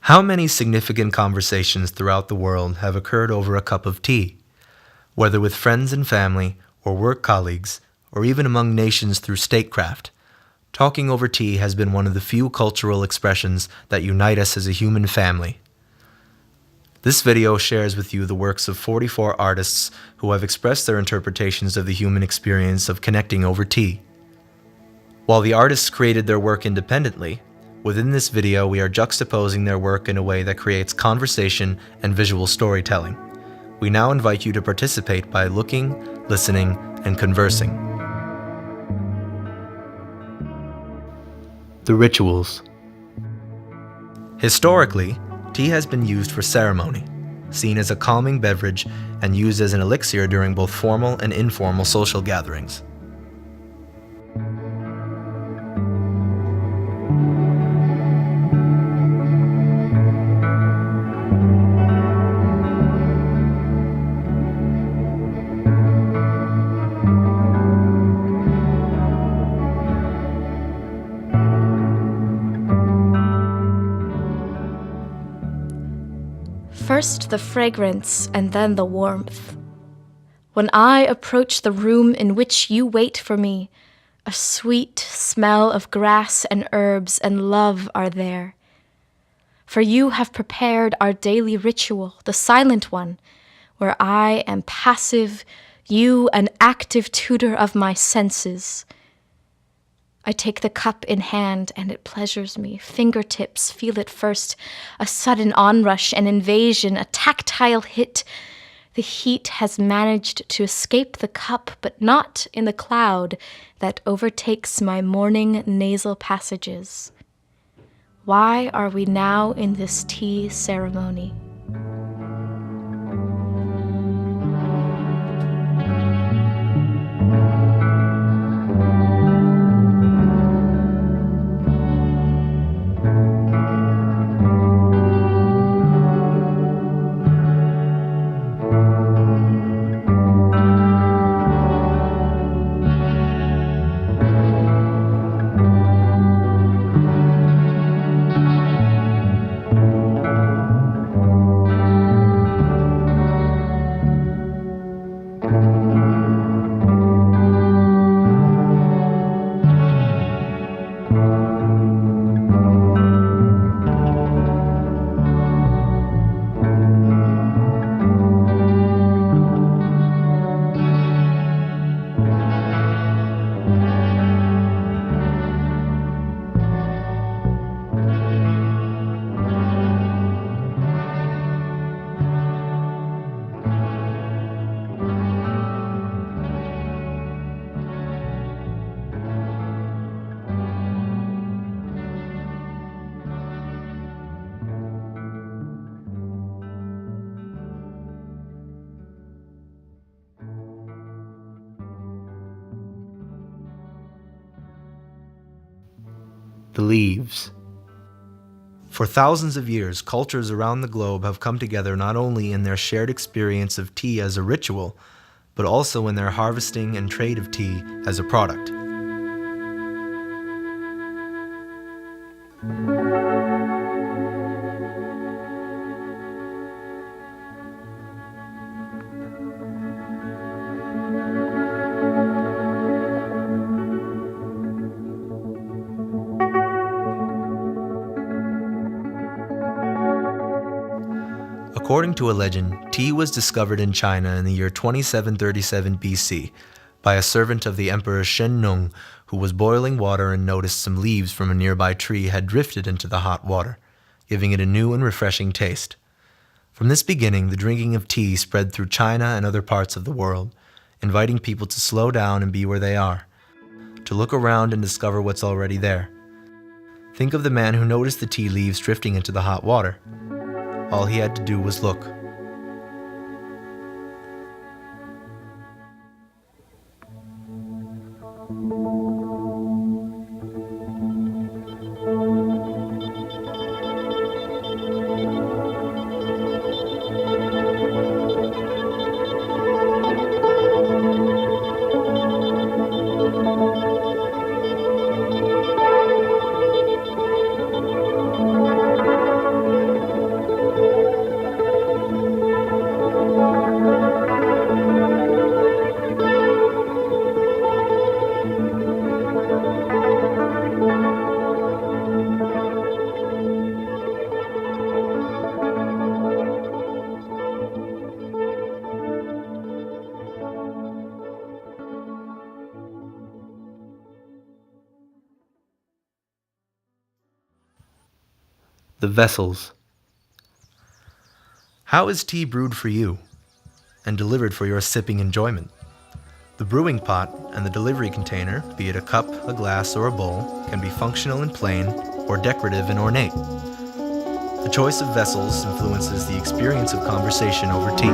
How many significant conversations throughout the world have occurred over a cup of tea, whether with friends and family, or work colleagues, or even among nations through statecraft? Talking over tea has been one of the few cultural expressions that unite us as a human family. This video shares with you the works of 44 artists who have expressed their interpretations of the human experience of connecting over tea. While the artists created their work independently, within this video we are juxtaposing their work in a way that creates conversation and visual storytelling. We now invite you to participate by looking, listening, and conversing. The rituals. Historically, tea has been used for ceremony, seen as a calming beverage and used as an elixir during both formal and informal social gatherings. First the fragrance and then the warmth. When I approach the room in which you wait for me, a sweet smell of grass and herbs and love are there. For you have prepared our daily ritual, the silent one, where I am passive, you an active tutor of my senses. I take the cup in hand and it pleasures me. Fingertips feel it first, a sudden onrush, an invasion, a tactile hit. The heat has managed to escape the cup, but not in the cloud that overtakes my morning nasal passages. Why are we now in this tea ceremony? The leaves. For thousands of years, cultures around the globe have come together not only in their shared experience of tea as a ritual, but also in their harvesting and trade of tea as a product. According to a legend, tea was discovered in China in the year 2737 BC by a servant of the Emperor Shen Nung who was boiling water and noticed some leaves from a nearby tree had drifted into the hot water, giving it a new and refreshing taste. From this beginning, the drinking of tea spread through China and other parts of the world, inviting people to slow down and be where they are, to look around and discover what's already there. Think of the man who noticed the tea leaves drifting into the hot water. All he had to do was look. The vessels. How is tea brewed for you and delivered for your sipping enjoyment? The brewing pot and the delivery container, be it a cup, a glass, or a bowl, can be functional and plain or decorative and ornate. The choice of vessels influences the experience of conversation over tea.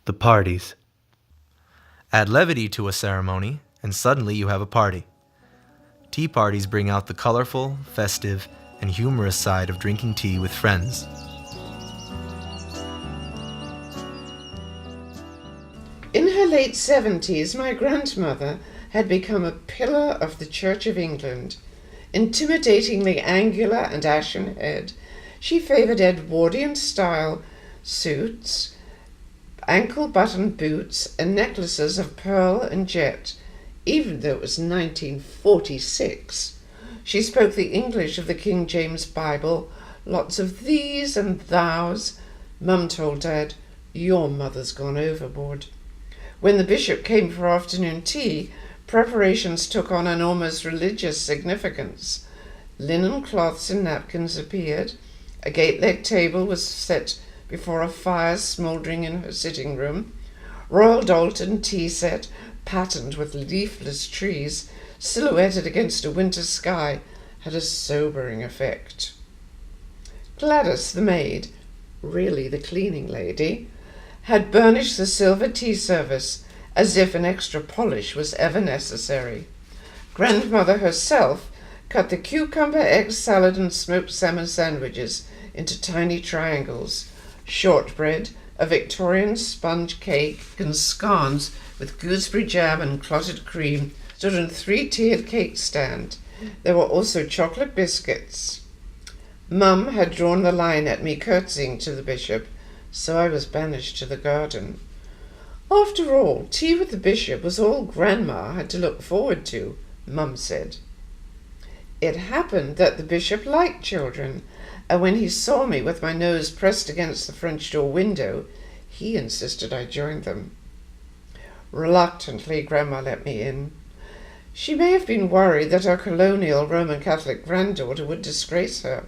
The parties. Add levity to a ceremony, and suddenly you have a party. Tea parties bring out the colorful, festive, and humorous side of drinking tea with friends. In her late 70s, my grandmother had become a pillar of the Church of England. Intimidatingly angular and ashen-haired, she favoured Edwardian-style suits, ankle-button boots, and necklaces of pearl and jet, even though it was 1946. She spoke the English of the King James Bible, lots of these and thous. Mum told Dad, "Your mother's gone overboard." When the bishop came for afternoon tea, preparations took on an almost religious significance. Linen cloths and napkins appeared. A gate-legged table was set before a fire smouldering in her sitting room. Royal Doulton tea set, patterned with leafless trees, silhouetted against a winter sky, had a sobering effect. Gladys, the maid, really the cleaning lady, had burnished the silver tea service as if an extra polish was ever necessary. Grandmother herself cut the cucumber, egg salad, and smoked salmon sandwiches into tiny triangles. Shortbread, a Victorian sponge cake, and scones with gooseberry jam and clotted cream stood on a 3-tiered cake stand. There were also chocolate biscuits. Mum had drawn the line at me curtsying to the bishop, so I was banished to the garden. After all, tea with the bishop was all Grandma had to look forward to, Mum said. It happened that the bishop liked children, and when he saw me with my nose pressed against the French door window, he insisted I join them. Reluctantly, Grandma let me in. She may have been worried that our colonial Roman Catholic granddaughter would disgrace her.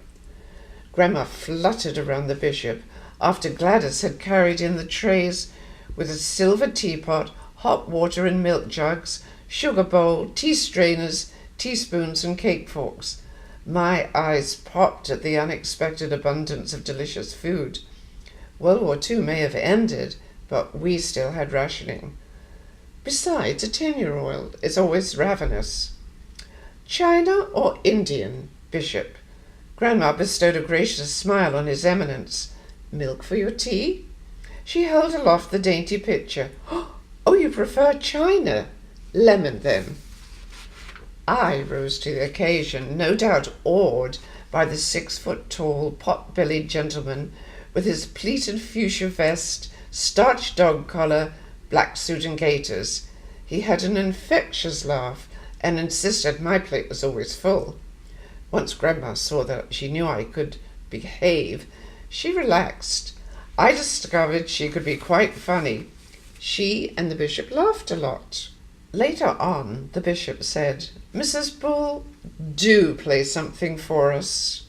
Grandma fluttered around the bishop after Gladys had carried in the trays with a silver teapot, hot water and milk jugs, sugar bowl, tea strainers, teaspoons and cake forks. My eyes popped at the unexpected abundance of delicious food. World War II may have ended, but we still had rationing. Besides, a 10-year-old is always ravenous. China or Indian, Bishop? Grandma bestowed a gracious smile on His Eminence. Milk for your tea? She held aloft the dainty pitcher. Oh, you prefer China? Lemon, then. I rose to the occasion, no doubt awed by the 6-foot-tall, pot-bellied gentleman with his pleated fuchsia vest, starched dog collar, black suit and gaiters. He had an infectious laugh and insisted my plate was always full. Once Grandma saw that she knew I could behave, she relaxed. I discovered she could be quite funny. She and the bishop laughed a lot. Later on, the bishop said, Mrs. Bull, do play something for us.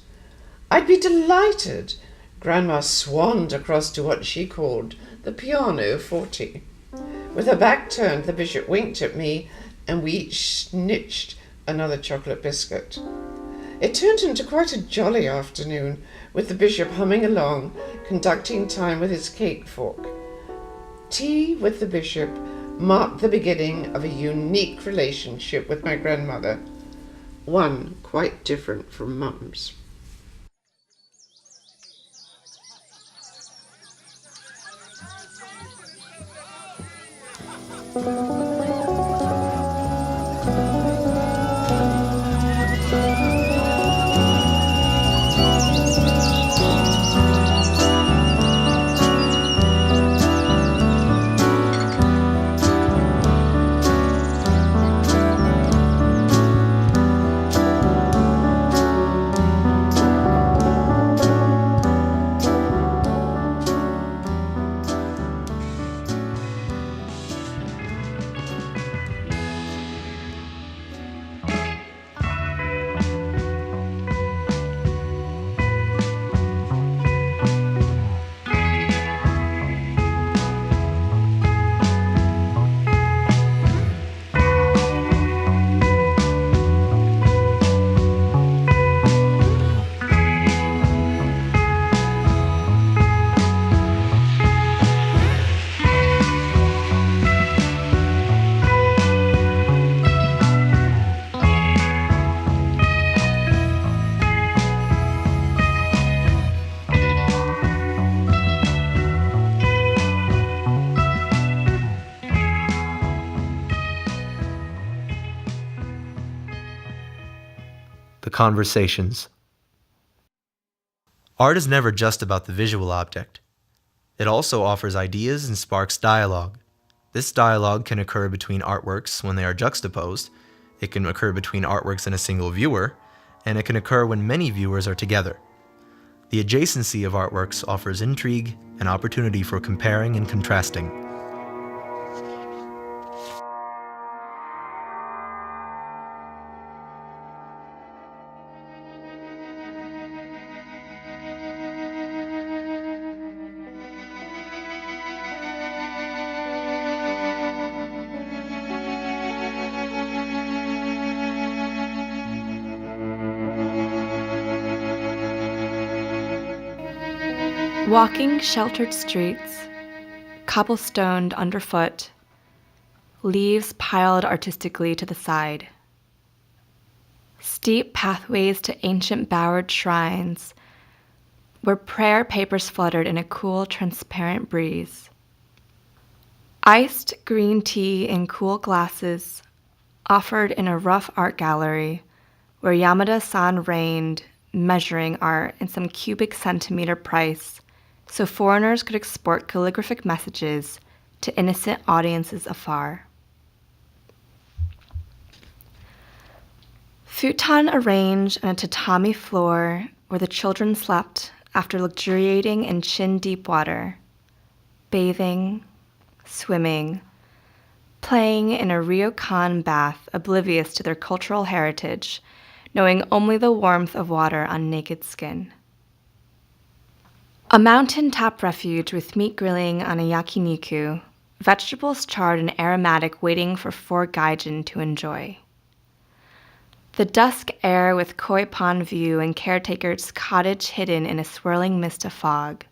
I'd be delighted. Grandma swanned across to what she called the piano forte. With her back turned, the bishop winked at me, and we each snitched another chocolate biscuit. It turned into quite a jolly afternoon, with the bishop humming along, conducting time with his cake fork. Tea with the bishop marked the beginning of a unique relationship with my grandmother, one quite different from Mum's. The conversations. Art is never just about the visual object. It also offers ideas and sparks dialogue. This dialogue can occur between artworks when they are juxtaposed, it can occur between artworks and a single viewer, and it can occur when many viewers are together. The adjacency of artworks offers intrigue and opportunity for comparing and contrasting. Walking sheltered streets, cobblestoned underfoot, leaves piled artistically to the side. Steep pathways to ancient bowered shrines where prayer papers fluttered in a cool, transparent breeze. Iced green tea in cool glasses offered in a rough art gallery where Yamada-san reigned, measuring art in some cubic centimeter price so foreigners could export calligraphic messages to innocent audiences afar. Futon arranged on a tatami floor where the children slept after luxuriating in chin-deep water, bathing, swimming, playing in a ryokan bath oblivious to their cultural heritage, knowing only the warmth of water on naked skin. A mountain-top refuge with meat grilling on a yakiniku, vegetables charred and aromatic waiting for 4 gaijin to enjoy. The dusk air with koi pond view and caretaker's cottage hidden in a swirling mist of fog.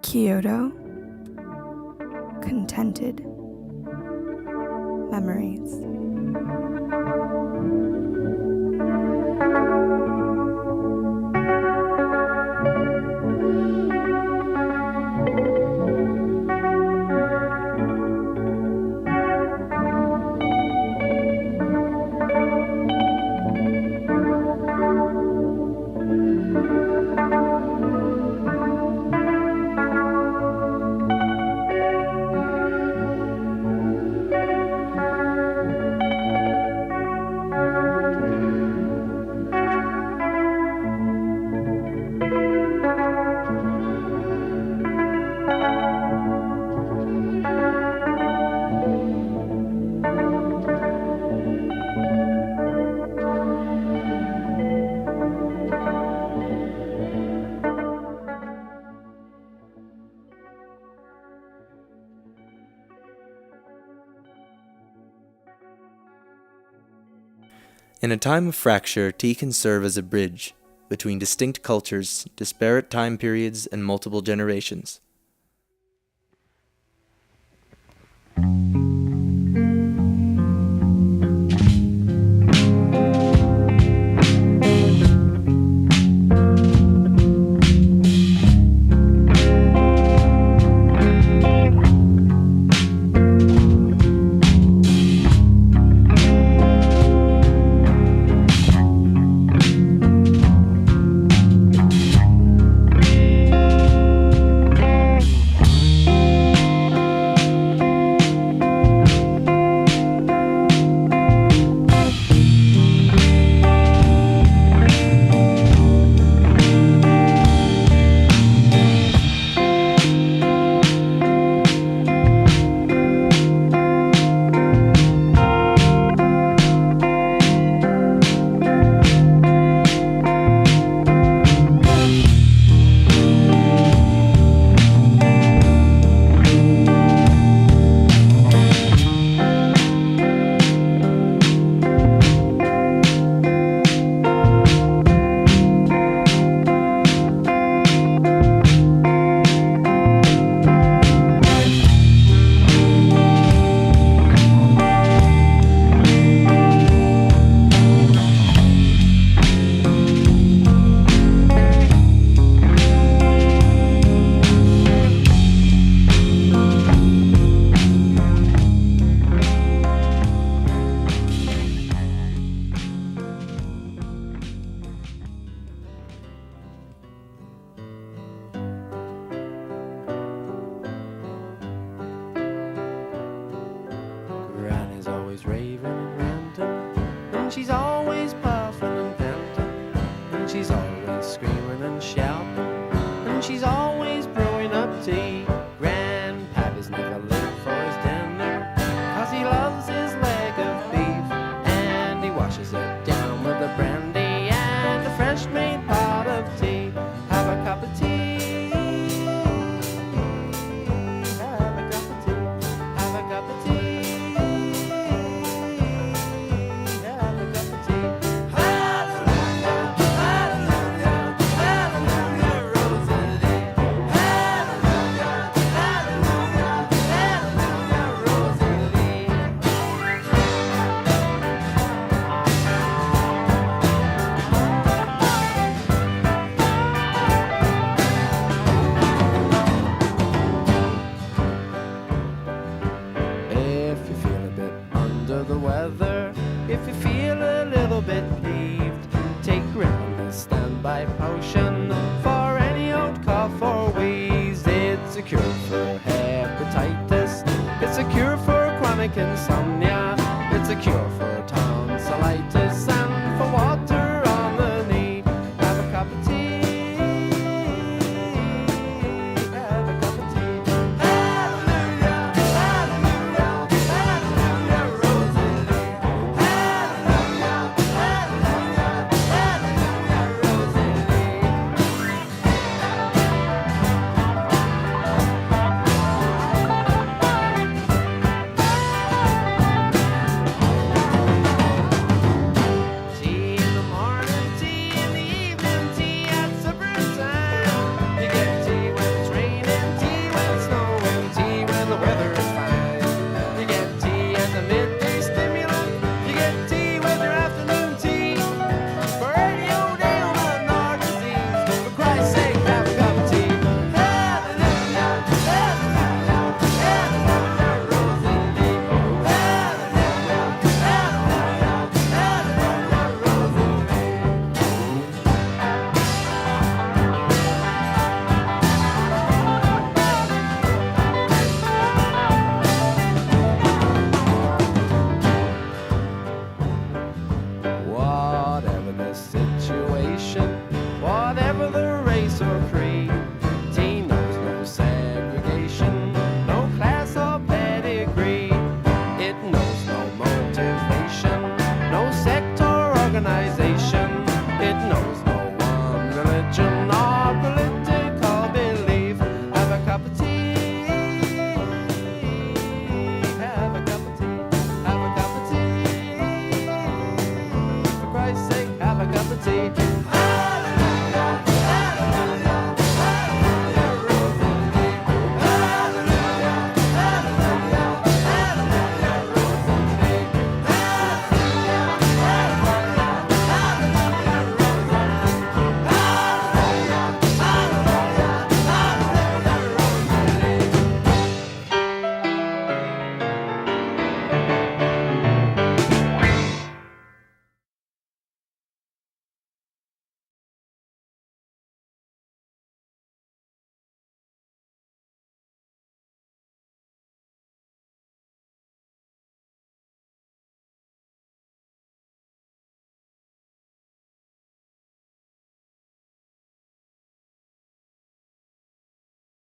Kyoto. Contented. Memories. In a time of fracture, tea can serve as a bridge between distinct cultures, disparate time periods, and multiple generations. Granny's always raving and ranting, and she's always puffing and panting, and she's always screaming and shouting, and she's always